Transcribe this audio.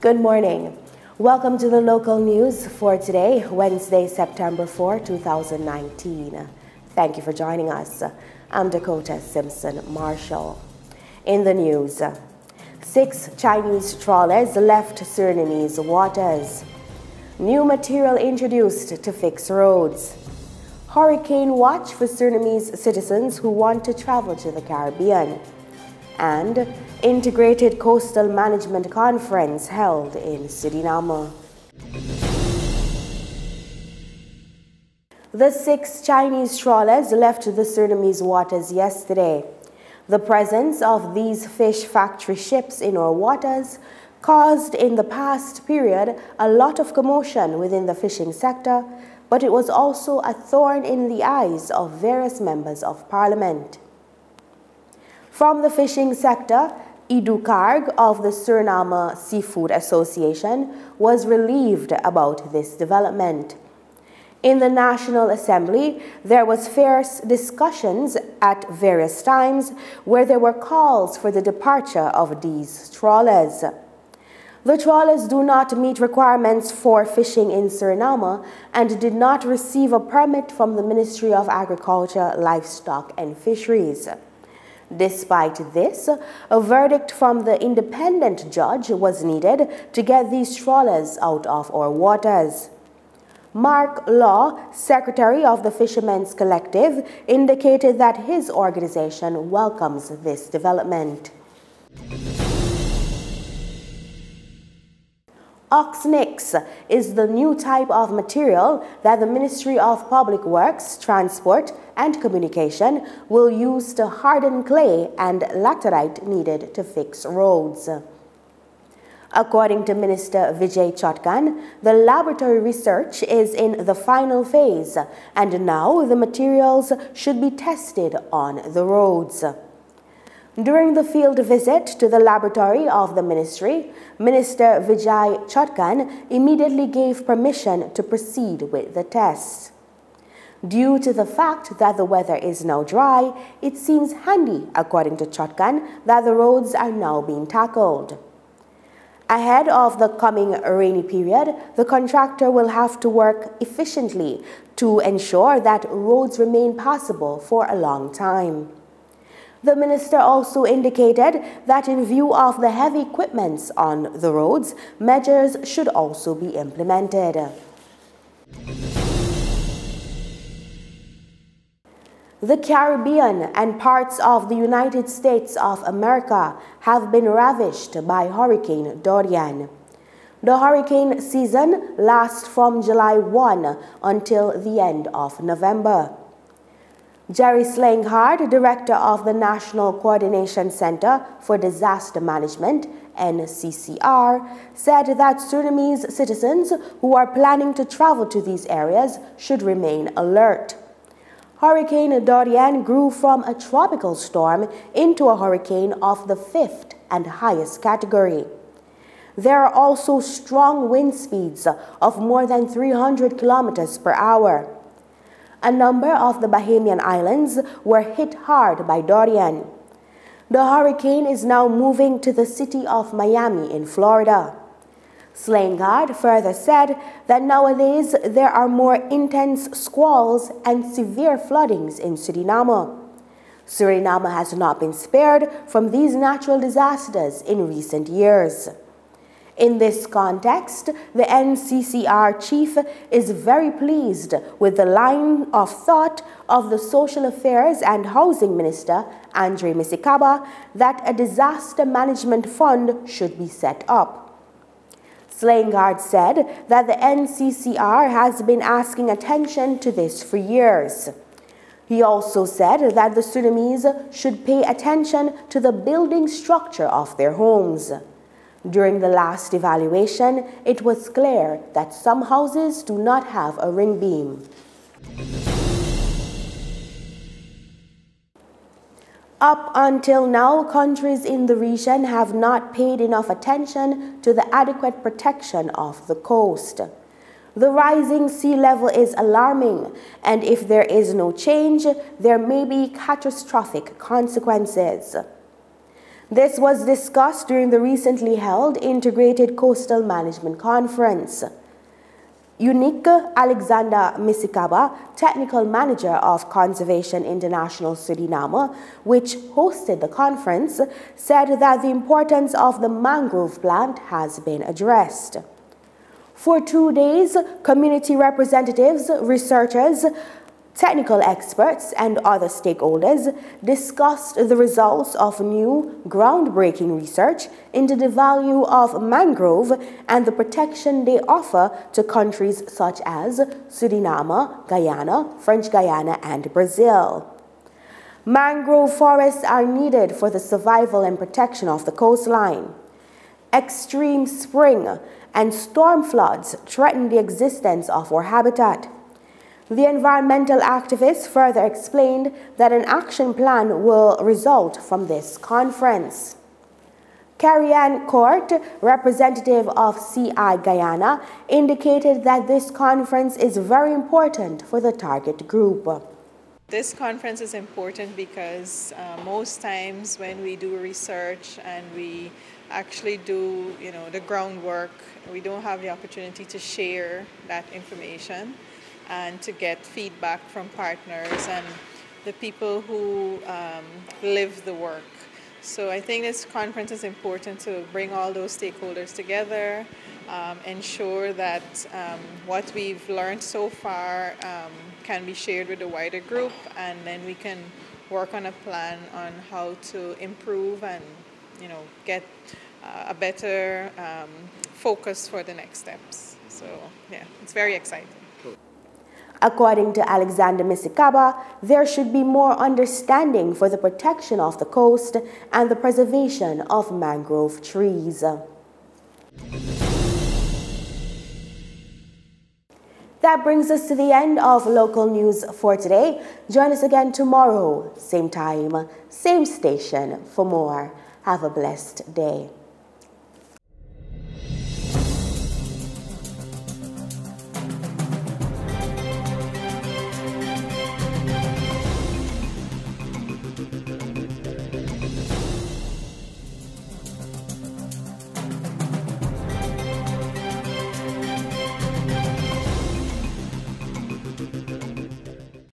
Good morning. Welcome to the local news for today, Wednesday, September 4, 2019. Thank you for joining us. I'm Dakota Simpson Marshall. In the news, 6 Chinese trawlers left Surinamese waters. New material introduced to fix roads. Hurricane watch for Surinamese citizens who want to travel to the Caribbean. And Integrated Coastal Management Conference held in Suriname. The 6 Chinese trawlers left the Surinamese waters yesterday. The presence of these fish factory ships in our waters caused in the past period a lot of commotion within the fishing sector, but it was also a thorn in the eyes of various members of Parliament. From the fishing sector, Idu Karg of the Suriname Seafood Association was relieved about this development. In the National Assembly, there was fierce discussions at various times where there were calls for the departure of these trawlers. The trawlers do not meet requirements for fishing in Suriname and did not receive a permit from the Ministry of Agriculture, Livestock and Fisheries. Despite this, a verdict from the independent judge was needed to get these trawlers out of our waters. Mark Law, secretary of the Fishermen's Collective, indicated that his organization welcomes this development. Oxnix is the new type of material that the Ministry of Public Works, Transport and Communication will use to harden clay and laterite needed to fix roads. According to Minister Vijay Chotkan, the laboratory research is in the final phase and now the materials should be tested on the roads. During the field visit to the laboratory of the ministry, Minister Vijay Chotkan immediately gave permission to proceed with the tests. Due to the fact that the weather is now dry, it seems handy, according to Chotkan, that the roads are now being tackled. Ahead of the coming rainy period, the contractor will have to work efficiently to ensure that roads remain passable for a long time. The minister also indicated that in view of the heavy equipments on the roads, measures should also be implemented. The Caribbean and parts of the United States of America have been ravished by Hurricane Durian. The hurricane season lasts from July 1 until the end of November. Jerry Slanghard, director of the National Coordination Center for Disaster Management, NCCR, said that Surinamese citizens who are planning to travel to these areas should remain alert. Hurricane Durian grew from a tropical storm into a hurricane of the 5th and highest category. There are also strong wind speeds of more than 300 kilometers per hour. A number of the Bahamian islands were hit hard by Durian. The hurricane is now moving to the city of Miami in Florida. Slanghard further said that nowadays there are more intense squalls and severe floodings in Suriname. Suriname has not been spared from these natural disasters in recent years. In this context, the NCCR chief is very pleased with the line of thought of the Social Affairs and Housing Minister, Andre Misikaba, that a disaster management fund should be set up. Slanghard said that the NCCR has been asking attention to this for years. He also said that the Surinamese should pay attention to the building structure of their homes. During the last evaluation, it was clear that some houses do not have a ring beam. Up until now, countries in the region have not paid enough attention to the adequate protection of the coast. The rising sea level is alarming, and if there is no change, there may be catastrophic consequences. This was discussed during the recently held Integrated Coastal Management Conference. Unique Alexander Misikaba, Technical Manager of Conservation International Suriname, which hosted the conference, said that the importance of the mangrove plant has been addressed. For 2 days, community representatives, researchers, technical experts, and other stakeholders discussed the results of new groundbreaking research into the value of mangrove and the protection they offer to countries such as Suriname, Guyana, French Guiana, and Brazil. Mangrove forests are needed for the survival and protection of the coastline. Extreme spring and storm floods threaten the existence of our habitat. The environmental activists further explained that an action plan will result from this conference. Carrie-Ann Court, representative of CI Guyana, indicated that this conference is very important for the target group. This conference is important because most times when we do research and we actually do the groundwork, we don't have the opportunity to share that information and to get feedback from partners and the people who live the work. So I think this conference is important to bring all those stakeholders together, ensure that what we've learned so far can be shared with the wider group, and then we can work on a plan on how to improve and get a better focus for the next steps. So yeah, it's very exciting. According to Alexander Misikaba, there should be more understanding for the protection of the coast and the preservation of mangrove trees. That brings us to the end of local news for today. Join us again tomorrow, same time, same station for more. Have a blessed day.